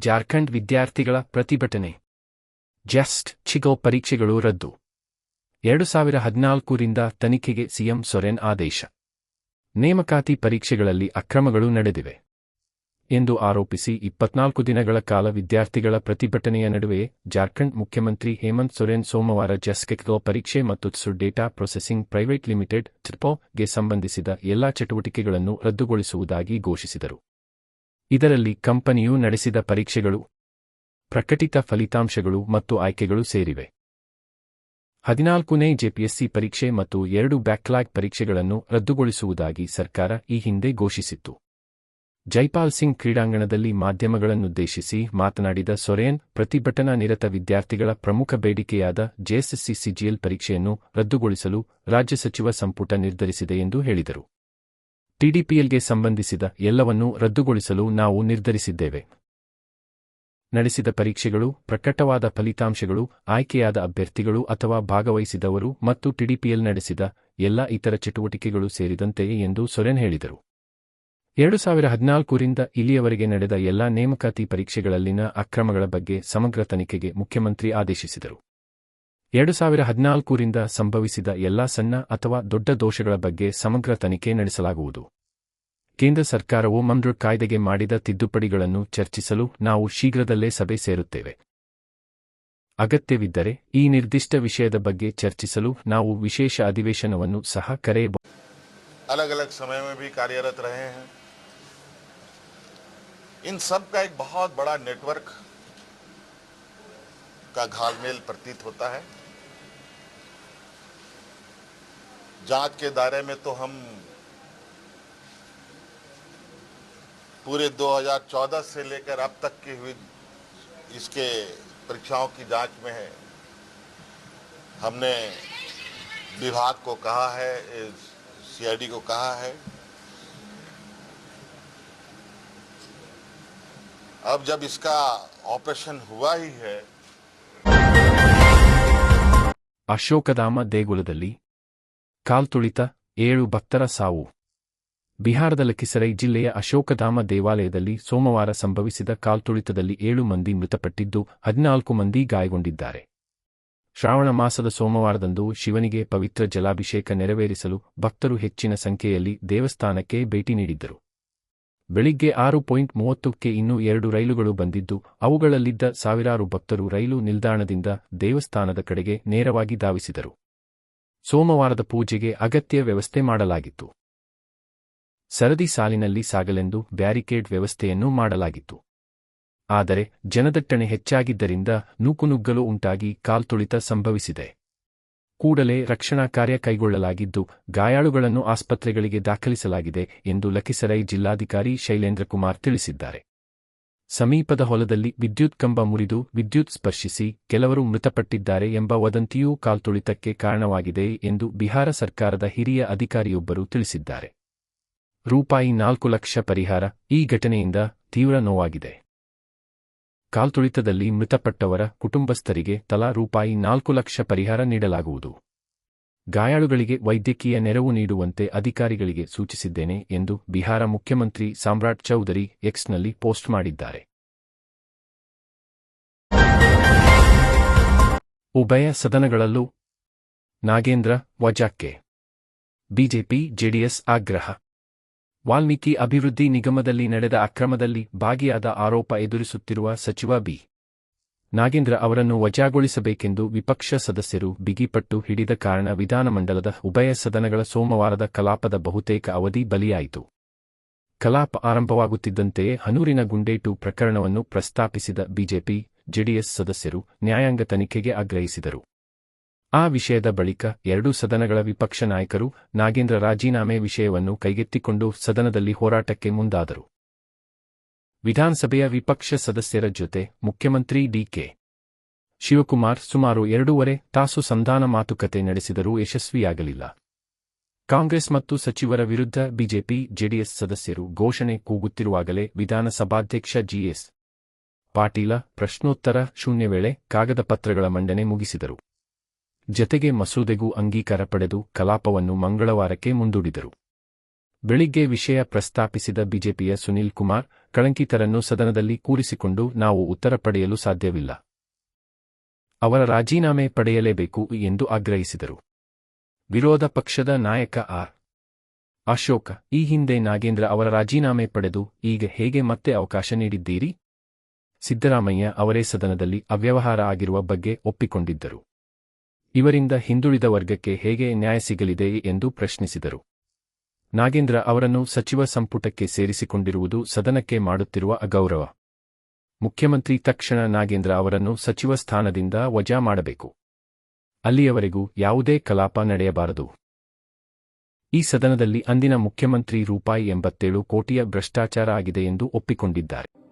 ಜಾರ್ಖಂಡ್ ವಿದ್ಯಾರ್ಥಿಗಳ ಪ್ರತಿಭಟನೆ. ಜಸ್ಟ್ ಚಿಗೋ ಪರೀಕ್ಷೆಗಳು ರದ್ದು. 2014ರಿಂದ ತನಿಖೆಗೆ ಸಿಎಂ ಸೊರೆನ್ ಆದೇಶ. ನೇಮಕಾತಿ ಪರೀಕ್ಷೆಗಳಲ್ಲಿ ಅಕ್ರಮಗಳು ನಡೆದಿವೆ ಎಂದು ಆರೋಪಿಸಿ 24 ದಿನಗಳ ಕಾಲ ವಿದ್ಯಾರ್ಥಿಗಳ ಪ್ರತಿಭಟನೆಯ ನಡುವೆ ಜಾರ್ಖಂಡ್ ಮುಖ್ಯಮಂತ್ರಿ ಹೇಮಂತ್ ಸೊರೆನ್ ಸೋಮವಾರ ಜೆಸ್ಕೆಕ್ಗೋ ಪರೀಕ್ಷೆ ಮತ್ತು ಟ್ಸು ಡೇಟಾ ಪ್ರೊಸೆಸಿಂಗ್ ಪ್ರೈವೇಟ್ ಲಿಮಿಟೆಡ್ ಗೆ ಸಂಬಂಧಿಸಿದ ಎಲ್ಲಾ ಚಟುವಟಿಕೆಗಳನ್ನು ರದ್ದುಗೊಳಿಸುವುದಾಗಿ ಘೋಷಿಸಿದರು. ಇದರಲ್ಲಿ ಕಂಪನಿಯು ನಡೆಸಿದ ಪರೀಕ್ಷೆಗಳು, ಪ್ರಕಟಿತ ಫಲಿತಾಂಶಗಳು ಮತ್ತು ಆಯ್ಕೆಗಳು ಸೇರಿವೆ. 14ನೇ ಜೆಪಿಎಸ್ಸಿ ಪರೀಕ್ಷೆ ಮತ್ತು 2 ಬ್ಯಾಕ್ಲಾಗ್ ಪರೀಕ್ಷೆಗಳನ್ನು ರದ್ದುಗೊಳಿಸುವುದಾಗಿ ಸರ್ಕಾರ ಈ ಹಿಂದೆ ಘೋಷಿಸಿತ್ತು. ಜೈಪಾಲ್ ಸಿಂಗ್ ಕ್ರೀಡಾಂಗಣದಲ್ಲಿ ಮಾಧ್ಯಮಗಳನ್ನುದ್ದೇಶಿಸಿ ಮಾತನಾಡಿದ ಸೊರೇನ್, ಪ್ರತಿಭಟನಾ ನಿರತ ವಿದ್ಯಾರ್ಥಿಗಳ ಪ್ರಮುಖ ಬೇಡಿಕೆಯಾದ ಜೆಎಸ್ಎಸ್ಸಿ ಸಿಜಿಎಲ್ ಪರೀಕ್ಷೆಯನ್ನು ರದ್ದುಗೊಳಿಸಲು ರಾಜ್ಯ ಸಚಿವ ಸಂಪುಟ ನಿರ್ಧರಿಸಿದೆ ಎಂದು ಹೇಳಿದರು. ಟಿಡಿಪಿಎಲ್ಗೆ ಸಂಬಂಧಿಸಿದ ಎಲ್ಲವನ್ನೂ ರದ್ದುಗೊಳಿಸಲು ನಾವು ನಿರ್ಧರಿಸಿದ್ದೇವೆ. ನಡೆಸಿದ ಪರೀಕ್ಷೆಗಳು, ಪ್ರಕಟವಾದ ಫಲಿತಾಂಶಗಳು, ಆಯ್ಕೆಯಾದ ಅಭ್ಯರ್ಥಿಗಳು ಅಥವಾ ಭಾಗವಹಿಸಿದವರು ಮತ್ತು ಟಿಡಿಪಿಎಲ್ ನಡೆಸಿದ ಎಲ್ಲ ಇತರ ಚಟುವಟಿಕೆಗಳು ಸೇರಿದಂತೆ ಎಂದು ಸೊರೆನ್ ಹೇಳಿದರು. 2014ರಿಂದ ಇಲ್ಲಿಯವರೆಗೆ ನಡೆದ ಎಲ್ಲಾ ನೇಮಕಾತಿ ಪರೀಕ್ಷೆಗಳಲ್ಲಿನ ಅಕ್ರಮಗಳ ಬಗ್ಗೆ ಸಮಗ್ರ ತನಿಖೆಗೆ ಮುಖ್ಯಮಂತ್ರಿ ಆದೇಶಿಸಿದರು. 2014ರಿಂದ ಸಂಭವಿಸಿದ ಎಲ್ಲಾ ಸಣ್ಣ ಅಥವಾ ದೊಡ್ಡ ದೋಷಗಳ ಬಗ್ಗೆ ಸಮಗ್ರ ತನಿಖೆ ನಡೆಸಲಾಗುವುದು. ಕೇಂದ್ರ ಸರ್ಕಾರವು ಮಂಡ್ರು ಕಾಯ್ದೆಗೆ ಮಾಡಿದ ತಿದ್ದುಪಡಿಗಳನ್ನು ಚರ್ಚಿಸಲು ನಾವು ಶೀಘ್ರದಲ್ಲೇ ಸಭೆ ಸೇರುತ್ತೇವೆ. ಅಗತ್ಯವಿದ್ದರೆ ಈ ನಿರ್ದಿಷ್ಟ ವಿಷಯದ ಬಗ್ಗೆ ಚರ್ಚಿಸಲು ನಾವು ವಿಶೇಷ ಅಧಿವೇಶನವನ್ನು ಸಹ ಕರೆಯಬಹುದು. अलग-अलग समय में भी कार्यरत रहे हैं. इन सब का एक बहुत बड़ा नेटवर्क का घालमेल प्रतीत होता है. जांच के दायरे में तो हम पूरे 2014 से लेकर अब तक की हुई इसके परीक्षाओं की जांच में है. हमने विभाग को कहा है, सीआईडी को कहा है, अब जब इसका ऑपरेशन हुआ ही है. ಅಶೋಕಧಾಮ ದೇಗುಲದಲ್ಲಿ ಕಾಲ್ತುಳಿತ, 7 ಭಕ್ತರ ಸಾವು. ಬಿಹಾರದ ಲಖಿಸರೈ ಜಿಲ್ಲೆಯ ಅಶೋಕಧಾಮ ದೇವಾಲಯದಲ್ಲಿ ಸೋಮವಾರ ಸಂಭವಿಸಿದ ಕಾಲ್ತುಳಿತದಲ್ಲಿ 7 ಮಂದಿ ಮೃತಪಟ್ಟಿದ್ದು 14 ಮಂದಿ ಗಾಯಗೊಂಡಿದ್ದಾರೆ. ಶ್ರಾವಣ ಮಾಸದ ಸೋಮವಾರದಂದು ಶಿವನಿಗೆ ಪವಿತ್ರ ಜಲಾಭಿಷೇಕ ನೆರವೇರಿಸಲು ಭಕ್ತರು ಹೆಚ್ಚಿನ ಸಂಖ್ಯೆಯಲ್ಲಿ ದೇವಸ್ಥಾನಕ್ಕೆ ಭೇಟಿ ನೀಡಿದ್ದರು. ಬೆಳಿಗ್ಗೆ 6:30ಕ್ಕೆ ಇನ್ನೂ 2 ರೈಲುಗಳು ಬಂದಿದ್ದು, ಅವುಗಳಲ್ಲಿದ್ದ ಸಾವಿರಾರು ಭಕ್ತರು ರೈಲು ನಿಲ್ದಾಣದಿಂದ ದೇವಸ್ಥಾನದ ಕಡೆಗೆ ನೇರವಾಗಿ ಧಾವಿಸಿದರು. ಸೋಮವಾರದ ಪೂಜೆಗೆ ಅಗತ್ಯ ವ್ಯವಸ್ಥೆ ಮಾಡಲಾಗಿತ್ತು. ಸರದಿ ಸಾಲಿನಲ್ಲಿ ಸಾಗಲೆಂದು ಬ್ಯಾರಿಕೇಡ್ ವ್ಯವಸ್ಥೆಯನ್ನೂ ಮಾಡಲಾಗಿತ್ತು. ಆದರೆ ಜನದಟ್ಟಣೆ ಹೆಚ್ಚಾಗಿದ್ದರಿಂದ ನೂಕುನುಗ್ಗಲು ಉಂಟಾಗಿ ಕಾಲ್ತುಳಿತ ಸಂಭವಿಸಿದೆ. ಕೂಡಲೇ ರಕ್ಷಣಾ ಕಾರ್ಯ ಕೈಗೊಳ್ಳಲಾಗಿದ್ದು, ಗಾಯಾಳುಗಳನ್ನು ಆಸ್ಪತ್ರೆಗಳಿಗೆ ದಾಖಲಿಸಲಾಗಿದೆ ಎಂದು ಲಖಿಸರೈ ಜಿಲ್ಲಾಧಿಕಾರಿ ಶೈಲೇಂದ್ರ ಕುಮಾರ್ ತಿಳಿಸಿದ್ದಾರೆ. ಸಮೀಪದ ಹೊಲದಲ್ಲಿ ವಿದ್ಯುತ್ ಕಂಬ ಮುರಿದು ವಿದ್ಯುತ್ ಸ್ಪರ್ಶಿಸಿ ಕೆಲವರು ಮೃತಪಟ್ಟಿದ್ದಾರೆ ಎಂಬ ವದಂತಿಯೂ ಕಾಲ್ತುಳಿತಕ್ಕೆ ಕಾರಣವಾಗಿದೆ ಎಂದು ಬಿಹಾರ ಸರ್ಕಾರದ ಹಿರಿಯ ಅಧಿಕಾರಿಯೊಬ್ಬರು ತಿಳಿಸಿದ್ದಾರೆ. ₹4 ಲಕ್ಷ ಪರಿಹಾರ. ಈ ಘಟನೆಯಿಂದ ತೀವ್ರ ನೋವಾಗಿದೆ. ಕಾಲ್ತುಳಿತದಲ್ಲಿ ಮೃತಪಟ್ಟವರ ಕುಟುಂಬಸ್ಥರಿಗೆ ತಲಾ ₹4 ಲಕ್ಷ ಪರಿಹಾರ ನೀಡಲಾಗುವುದು. ಗಾಯಾಳುಗಳಿಗೆ ವೈದ್ಯಕೀಯ ನೆರವು ನೀಡುವಂತೆ ಅಧಿಕಾರಿಗಳಿಗೆ ಸೂಚಿಸಿದ್ದೇನೆ ಎಂದು ಬಿಹಾರ ಮುಖ್ಯಮಂತ್ರಿ ಸಾಮ್ರಾಟ್ ಚೌಧರಿ ಎಕ್ಸ್ನಲ್ಲಿ ಪೋಸ್ಟ್ ಮಾಡಿದ್ದಾರೆ. ಉಭಯ ಸದನಗಳಲ್ಲೂ ನಾಗೇಂದ್ರ ವಜಾಕ್ಕೆ. ಬಿಜೆಪಿ ಜೆಡಿಎಸ್ ಆಗ್ರಹ. ವಾಲ್ಮೀಕಿ ಅಭಿವೃದ್ಧಿ ನಿಗಮದಲ್ಲಿ ನಡೆದ ಅಕ್ರಮದಲ್ಲಿ ಭಾಗಿಯಾದ ಆರೋಪ ಎದುರಿಸುತ್ತಿರುವ ಸಚಿವ ಬಿ. ನಾಗೇಂದ್ರ ಅವರನ್ನು ವಜಾಗೊಳಿಸಬೇಕೆಂದು ವಿಪಕ್ಷ ಸದಸ್ಯರು ಬಿಗಿಪಟ್ಟು ಹಿಡಿದ ಕಾರಣ ವಿಧಾನಮಂಡಲದ ಉಭಯ ಸದನಗಳ ಸೋಮವಾರದ ಕಲಾಪದ ಬಹುತೇಕ ಅವಧಿ ಬಲಿಯಾಯಿತು. ಕಲಾಪ ಆರಂಭವಾಗುತ್ತಿದ್ದಂತೆಯೇ ಹನೂರಿನ ಗುಂಡೇಟು ಪ್ರಕರಣವನ್ನು ಪ್ರಸ್ತಾಪಿಸಿದ ಬಿಜೆಪಿ, ಜೆಡಿಎಸ್ ಸದಸ್ಯರು ನ್ಯಾಯಾಂಗ ತನಿಖೆಗೆ ಆಗ್ರಹಿಸಿದರು. ಆ ವಿಷಯದ ಬಳಿಕ 2 ಸದನಗಳ ವಿಪಕ್ಷ ನಾಯಕರು ನಾಗೇಂದ್ರ ರಾಜೀನಾಮೆ ವಿಷಯವನ್ನು ಕೈಗೆತ್ತಿಕೊಂಡು ಸದನದಲ್ಲಿ ಹೋರಾಟಕ್ಕೆ ಮುಂದಾದರು. ವಿಧಾನಸಭೆಯ ವಿಪಕ್ಷ ಸದಸ್ಯರ ಜೊತೆ ಮುಖ್ಯಮಂತ್ರಿ ಡಿ.ಕೆ. ಶಿವಕುಮಾರ್ ಸುಮಾರು 2.5 ತಾಸು ಸಂಧಾನ ಮಾತುಕತೆ ನಡೆಸಿದರೂ ಯಶಸ್ವಿಯಾಗಲಿಲ್ಲ. ಕಾಂಗ್ರೆಸ್ ಮತ್ತು ಸಚಿವರ ವಿರುದ್ಧ ಬಿಜೆಪಿ, ಜೆಡಿಎಸ್ ಸದಸ್ಯರು ಘೋಷಣೆ ಕೂಗುತ್ತಿರುವಾಗಲೇ ವಿಧಾನಸಭಾಧ್ಯಕ್ಷ ಜಿ.ಎಸ್. ಪಾಟೀಲ ಪ್ರಶ್ನೋತ್ತರ ಶೂನ್ಯ ವೇಳೆ ಕಾಗದ ಪತ್ರಗಳ ಮಂಡನೆ ಮುಗಿಸಿದರು. ಜತೆಗೆ ಮಸೂದೆಗೂ ಅಂಗೀಕಾರ ಪಡೆದು ಕಲಾಪವನ್ನು ಮಂಗಳವಾರಕ್ಕೆ ಮುಂದೂಡಿದರು. ಬೆಳಿಗ್ಗೆ ವಿಷಯ ಪ್ರಸ್ತಾಪಿಸಿದ ಬಿಜೆಪಿಯ ಸುನೀಲ್ ಕುಮಾರ್, ಕಳಂಕಿತರನ್ನು ಸದನದಲ್ಲಿ ಕೂರಿಸಿಕೊಂಡು ನಾವು ಉತ್ತರ ಪಡೆಯಲು ಸಾಧ್ಯವಿಲ್ಲ. ಅವರ ರಾಜೀನಾಮೆ ಪಡೆಯಲೇಬೇಕು ಎಂದು ಆಗ್ರಹಿಸಿದರು. ವಿರೋಧ ಪಕ್ಷದ ನಾಯಕ ಆರ್. ಅಶೋಕ, ಈ ಹಿಂದೆ ನಾಗೇಂದ್ರ ಅವರ ರಾಜೀನಾಮೆ ಪಡೆದು ಈಗ ಹೇಗೆ ಮತ್ತೆ ಅವಕಾಶ ನೀಡಿದ್ದೀರಿ? ಸಿದ್ದರಾಮಯ್ಯ ಅವರೇ ಸದನದಲ್ಲಿ ಅವ್ಯವಹಾರ ಆಗಿರುವ ಬಗ್ಗೆ ಒಪ್ಪಿಕೊಂಡಿದ್ದರು. ಇವರಿಂದ ಹಿಂದುಳಿದ ವರ್ಗಕ್ಕೆ ಹೇಗೆ ನ್ಯಾಯ ಸಿಗಲಿದೆ ಎಂದು ಪ್ರಶ್ನಿಸಿದರು. ನಾಗೇಂದ್ರ ಅವರನ್ನು ಸಚಿವ ಸಂಪುಟಕ್ಕೆ ಸೇರಿಸಿಕೊಂಡಿರುವುದು ಸದನಕ್ಕೆ ಮಾಡುತ್ತಿರುವ ಅಗೌರವ. ಮುಖ್ಯಮಂತ್ರಿ ತಕ್ಷಣ ನಾಗೇಂದ್ರ ಅವರನ್ನು ಸಚಿವ ಸ್ಥಾನದಿಂದ ವಜಾ ಮಾಡಬೇಕು. ಅಲ್ಲಿಯವರೆಗೂ ಯಾವುದೇ ಕಲಾಪ ನಡೆಯಬಾರದು. ಈ ಸದನದಲ್ಲಿ ಅಂದಿನ ಮುಖ್ಯಮಂತ್ರಿ ರೂಪಾಯಿ 87 ಕೋಟಿಯ ಭ್ರಷ್ಟಾಚಾರ ಆಗಿದೆ ಎಂದು ಒಪ್ಪಿಕೊಂಡಿದ್ದಾರೆ.